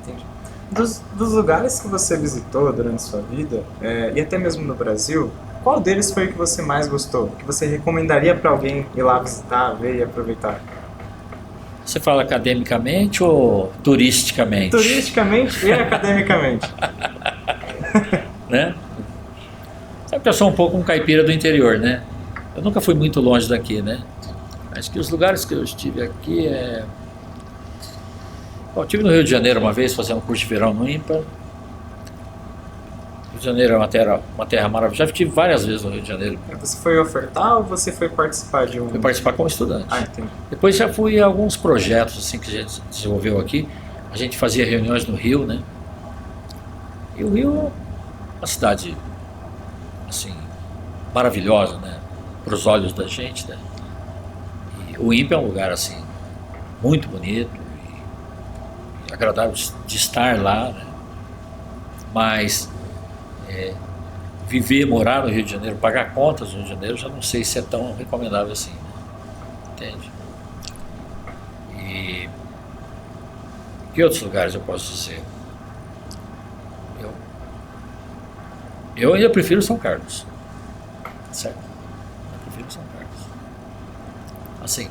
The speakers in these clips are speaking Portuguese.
Entendi. Dos lugares que você visitou durante sua vida, e até mesmo no Brasil, qual deles foi o que você mais gostou? Que você recomendaria para alguém ir lá visitar, ver e aproveitar? Você fala academicamente ou turisticamente? Turisticamente e academicamente. Né? Sabe que eu sou um pouco um caipira do interior, né? Eu nunca fui muito longe daqui, né? Acho que os lugares que eu estive aqui Bom, eu estive no Rio de Janeiro uma vez fazendo um curso de verão no IMPA. Rio de Janeiro é uma terra maravilhosa. Já estive várias vezes no Rio de Janeiro. Você foi ofertar ou você foi participar de um... Fui participar como estudante. Ah, entendi. Depois já fui a alguns projetos assim, que a gente desenvolveu aqui. A gente fazia reuniões no Rio, né? E o Rio é uma cidade assim, maravilhosa, né? Para os olhos da gente, né? E o INPE é um lugar assim, muito bonito e agradável de estar lá, né? Mas viver, morar no Rio de Janeiro, pagar contas no Rio de Janeiro, já não sei se é tão recomendável assim, né? Entende? E que outros lugares eu posso dizer? Eu ainda prefiro São Carlos, certo? Eu prefiro São Carlos. Assim,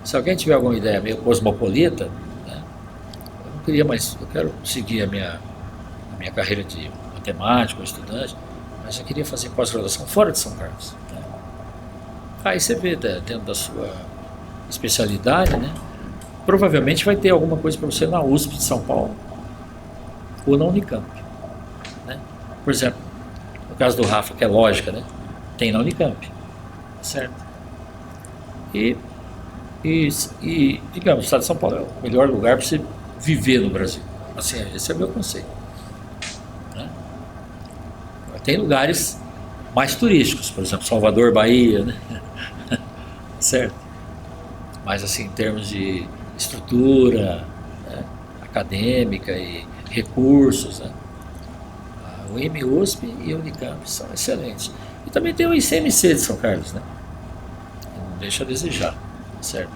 se alguém tiver alguma ideia meio cosmopolita, né, eu não queria mais, eu quero seguir a minha carreira de matemático, estudante, mas eu queria fazer pós-graduação fora de São Carlos. Né? Aí você vê dentro da sua especialidade, né? Provavelmente vai ter alguma coisa para você na USP de São Paulo ou na Unicamp. Né? Por exemplo, no caso do Rafa, que é lógica, né? Tem na Unicamp, certo? E digamos, o estado de São Paulo é o melhor lugar para você viver no Brasil. Assim, esse é o meu conceito. Né? Tem lugares mais turísticos, por exemplo, Salvador, Bahia, né? Certo? Mas assim, em termos de estrutura, né? Acadêmica e recursos, né? O IME, USP e a Unicamp são excelentes. E também tem o ICMC de São Carlos, né? Não deixa a desejar, certo?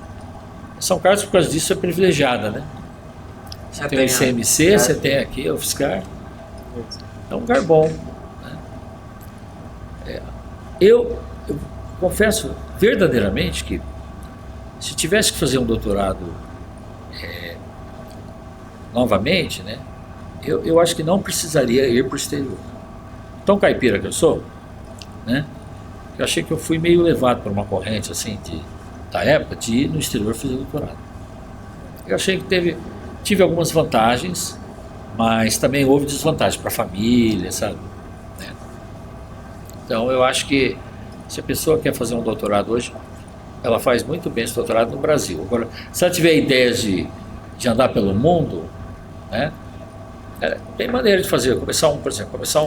São Carlos, por causa disso, é privilegiada, né? Você tem o ICMC, você tem aqui o UFSCar. É um lugar bom. Né? Eu confesso verdadeiramente que se tivesse que fazer um doutorado novamente, né? Eu acho que não precisaria ir para o exterior. Tão caipira que eu sou, né? Eu achei que eu fui meio levado por uma corrente assim da época de ir no exterior fazer doutorado. Eu achei que tive algumas vantagens, mas também houve desvantagens para a família, sabe? Né? Então eu acho que se a pessoa quer fazer um doutorado hoje, ela faz muito bem esse doutorado no Brasil. Agora, se ela tiver ideias de andar pelo mundo, né? Tem maneira de fazer, por exemplo, começar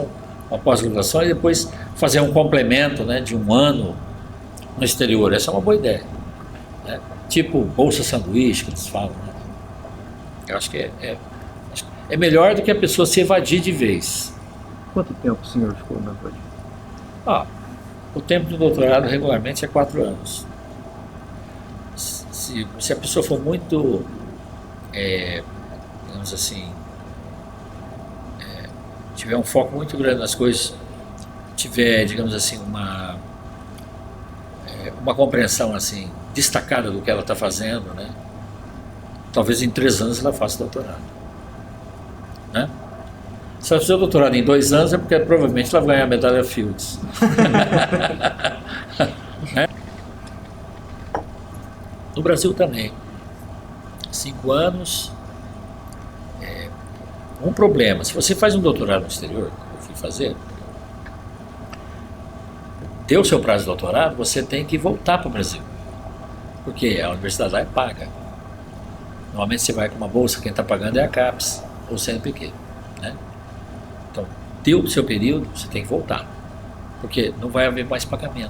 uma pós-graduação e depois fazer um complemento, né, de um ano no exterior. Essa é uma boa ideia. Né? Tipo bolsa sanduíche, que eles falam. Né? Eu acho que é melhor do que a pessoa se evadir de vez. Quanto tempo o senhor ficou na Pode? O tempo do doutorado regularmente é 4 anos. Se a pessoa for muito, digamos assim, tiver um foco muito grande nas coisas, tiver, digamos assim, uma compreensão assim destacada do que ela está fazendo, né? Talvez em 3 anos ela faça doutorado. Né? Se ela fizer o doutorado em 2 anos é porque provavelmente ela vai ganhar a medalha Fields. Né? No Brasil também. 5 anos. Um problema, se você faz um doutorado no exterior, como eu fui fazer, deu o seu prazo de doutorado, você tem que voltar para o Brasil, porque a universidade lá é paga. Normalmente você vai com uma bolsa, quem está pagando é a CAPES ou o CNPq. Né? Então, deu o seu período, você tem que voltar, porque não vai haver mais pagamento,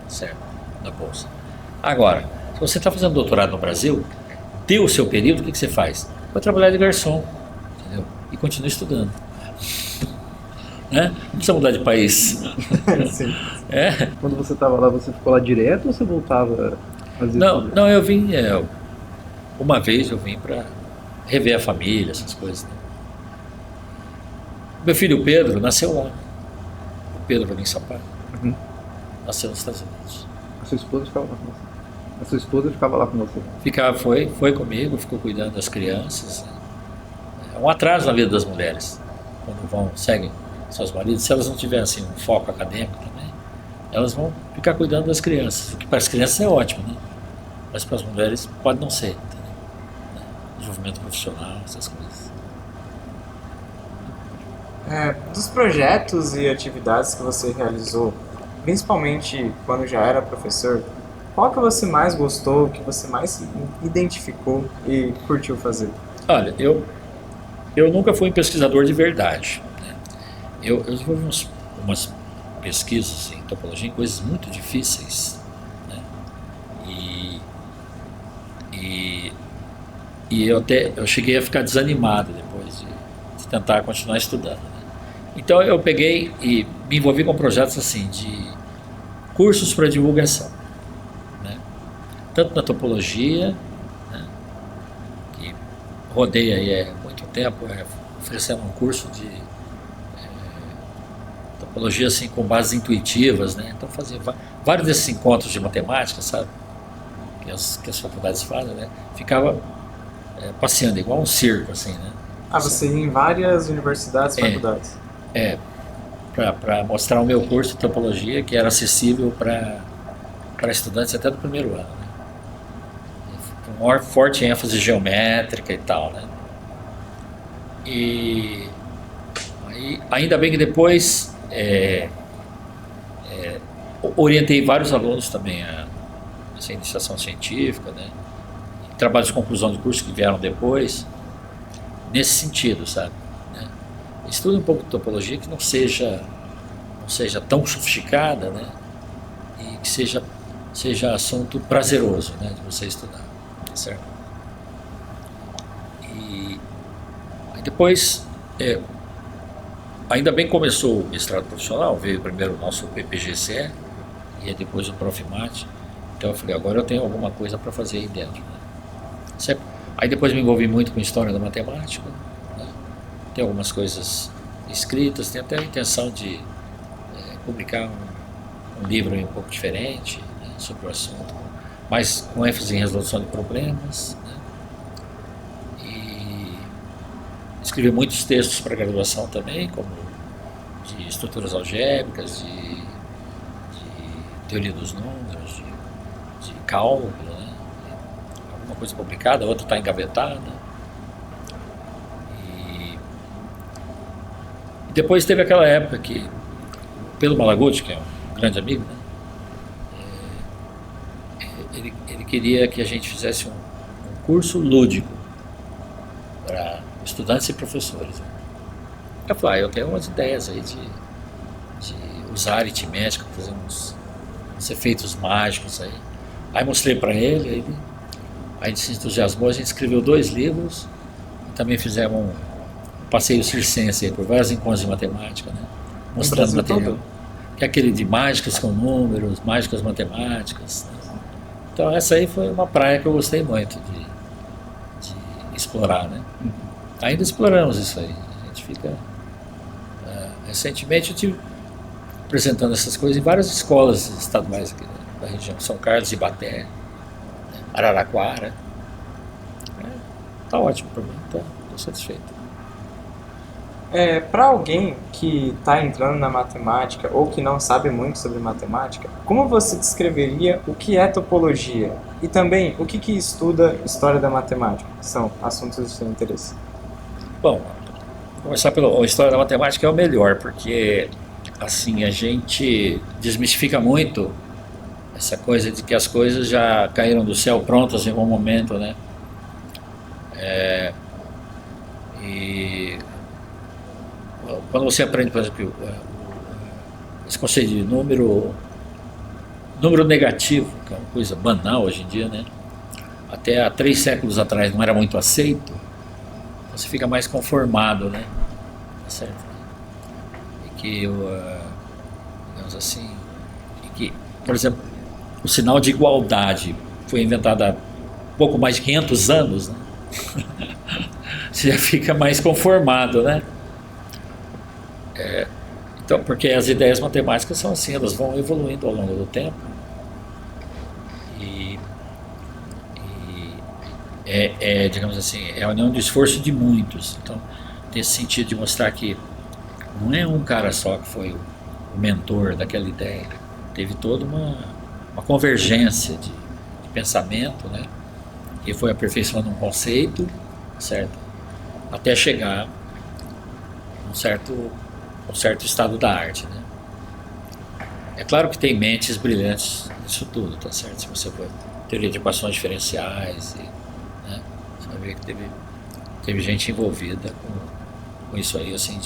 certo, da bolsa. Agora, se você está fazendo doutorado no Brasil, deu o seu período, o que você faz? Vai trabalhar de garçom. E continua estudando. Né? Não precisa mudar de país. Sim. Quando você estava lá, você ficou lá direto ou você voltava? Não, eu vim. Uma vez eu vim para rever a família, essas coisas, né? Meu filho Pedro nasceu lá. O Pedro Valim Sampaio. Uhum. Nasceu nos Estados Unidos. A sua esposa ficava lá com você? A sua esposa ficava lá com você? Foi comigo, ficou cuidando das crianças. É um atraso na vida das mulheres. Quando seguem seus maridos, se elas não tiverem assim, um foco acadêmico também, elas vão ficar cuidando das crianças. O que para as crianças é ótimo, né? Mas para as mulheres pode não ser. Entendeu? Desenvolvimento profissional, essas coisas. Dos projetos e atividades que você realizou, principalmente quando já era professor, qual que você mais gostou, que você mais se identificou e curtiu fazer? Olha, eu nunca fui um pesquisador de verdade, né? Eu desenvolvi umas pesquisas em topologia em coisas muito difíceis, né? E eu cheguei a ficar desanimado depois de tentar continuar estudando, né? Então eu peguei e me envolvi com projetos assim de cursos para divulgação, né? Tanto na topologia, né, que rodei aí há muito tempo oferecendo um curso de topologia assim com bases intuitivas, né? Então fazia vários desses encontros de matemática, sabe, que as faculdades fazem, né? Ficava passeando igual um circo assim, né? Você ia em várias universidades, faculdades? Para mostrar o meu curso de topologia, que era acessível para estudantes até do primeiro ano, né? Com maior forte ênfase geométrica e tal, né? E aí, ainda bem que depois orientei vários alunos também a essa iniciação científica, né? Trabalhos de conclusão de curso que vieram depois, nesse sentido, sabe? Estude um pouco de topologia que não seja tão sofisticada, né? E que seja assunto prazeroso, né, de você estudar, certo? E aí depois, ainda bem que começou o mestrado profissional, veio primeiro o nosso PPGCE e depois o Profimate. Então eu falei, agora eu tenho alguma coisa para fazer aí dentro, né? Certo? Aí depois me envolvi muito com história da matemática, né? Tem algumas coisas escritas, tem até a intenção de publicar um livro um pouco diferente, né, sobre o assunto, mas com ênfase em resolução de problemas, né? E escrevi muitos textos para graduação também, como de estruturas algébricas, de teoria dos números, de cálculo, né? Alguma coisa publicada, outra está engavetada. Depois teve aquela época que Pedro Malaguti, que é um grande amigo, né, ele queria que a gente fizesse um curso lúdico para estudantes e professores, né? Eu falei, eu tenho umas ideias aí de usar aritmética, fazer uns efeitos mágicos aí. Aí mostrei para ele, aí ele se entusiasmou, a gente escreveu 2 livros e também fizemos um passeio circense por vários encontros de matemática, né? Mostrando material. Que é aquele de mágicas com números, mágicas matemáticas, né? Então essa aí foi uma praia que eu gostei muito de explorar, né? Ainda exploramos isso aí. A gente fica... recentemente eu estive apresentando essas coisas em várias escolas estaduais aqui da região. São Carlos, Ibaté, né? Araraquara. Tá ótimo para mim, estou satisfeito. Para alguém que está entrando na matemática ou que não sabe muito sobre matemática, como você descreveria o que é topologia? E também, o que estuda história da matemática? São assuntos de seu interesse. Bom, começar pela história da matemática é o melhor, porque assim a gente desmistifica muito essa coisa de que as coisas já caíram do céu prontas em algum momento, né? E quando você aprende, por exemplo, esse conceito de número negativo, que é uma coisa banal hoje em dia, né? Até há 3 séculos atrás não era muito aceito, você fica mais conformado, né? Certo? E que, digamos assim, e que, por exemplo, o sinal de igualdade foi inventado há pouco mais de 500 anos, né? você já fica mais conformado, né? Então, porque as ideias matemáticas são assim, elas vão evoluindo ao longo do tempo. E digamos assim, é a união do esforço de muitos. Então, tem esse sentido de mostrar que não é um cara só que foi o mentor daquela ideia. Teve toda uma convergência de pensamento, né? E foi aperfeiçoando um conceito, certo? Até chegar a um certo estado da arte, né? É claro que tem mentes brilhantes nisso tudo, tá certo? Se você for teoria de equações diferenciais, né? Você vai ver que teve gente envolvida com isso aí, assim,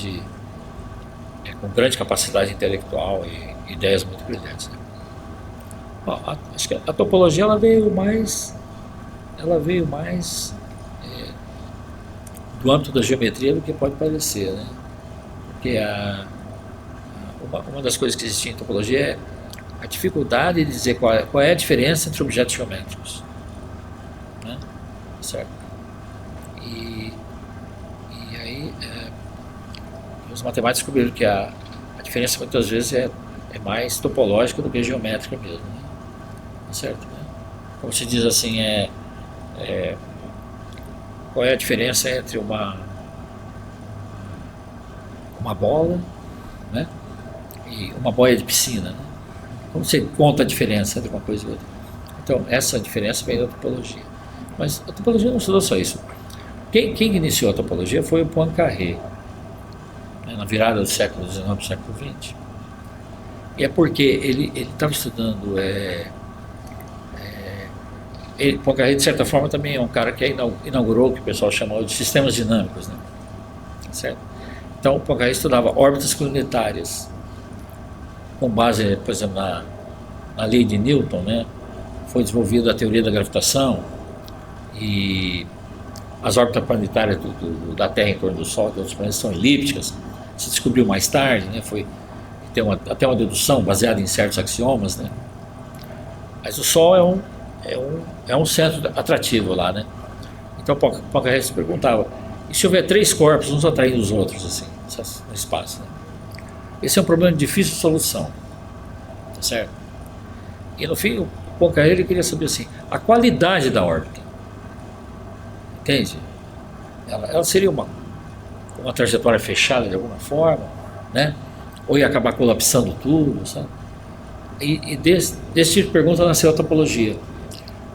com grande capacidade intelectual e ideias muito brilhantes, né? Acho que a topologia ela veio mais do âmbito da geometria do que pode parecer, né? Porque uma das coisas que existia em topologia é a dificuldade de dizer qual é a diferença entre objetos geométricos, né? Certo? E aí os matemáticos descobriram que a diferença muitas vezes é mais topológica do que geométrica mesmo, né? Certo? Né? Como se diz assim, qual é a diferença entre uma bola, né, e uma boia de piscina, né? Como você conta a diferença entre uma coisa e outra? Então, essa diferença vem da topologia. Mas a topologia não estudou só isso. Quem iniciou a topologia foi o Poincaré, né, na virada do século XIX para o século XX. E é porque ele estava estudando... Poincaré, de certa forma, também é um cara que inaugurou o que o pessoal chamou de sistemas dinâmicos, né? Certo? Então, o Poincaré estudava órbitas planetárias, com base, por exemplo, na lei de Newton, né? Foi desenvolvida a teoria da gravitação e as órbitas planetárias da Terra em torno do Sol, que outros planetas são elípticas. Se descobriu mais tarde, né? Tem até uma dedução baseada em certos axiomas, né? Mas o Sol é um centro atrativo lá, né? Então Poincaré se perguntava, e se houver três corpos, uns atraindo os outros, assim, no espaço, né? Esse é um problema de difícil solução, tá certo? E no fim, o Poincaré ele queria saber assim, a qualidade da órbita, entende? Ela seria uma trajetória fechada de alguma forma, né? Ou ia acabar colapsando tudo, sabe? E desse tipo de pergunta nasceu a topologia,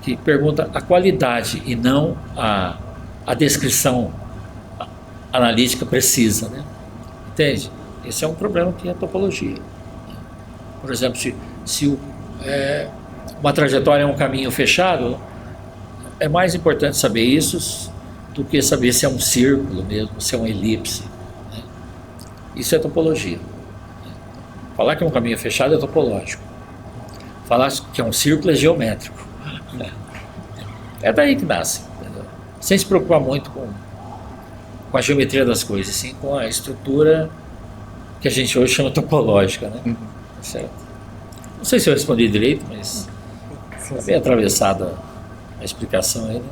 que pergunta a qualidade e não a descrição analítica precisa, né? Entende? Esse é um problema que é a topologia. Por exemplo, se uma trajetória é um caminho fechado, é mais importante saber isso do que saber se é um círculo mesmo, se é uma elipse, né? Isso é topologia. Falar que é um caminho fechado é topológico. Falar que é um círculo é geométrico. É daí que nasce, entendeu? Sem se preocupar muito com a geometria das coisas, sim com a estrutura que a gente hoje chama topológica, né? Certo? Não sei se eu respondi direito, mas é bem atravessada a explicação aí, né?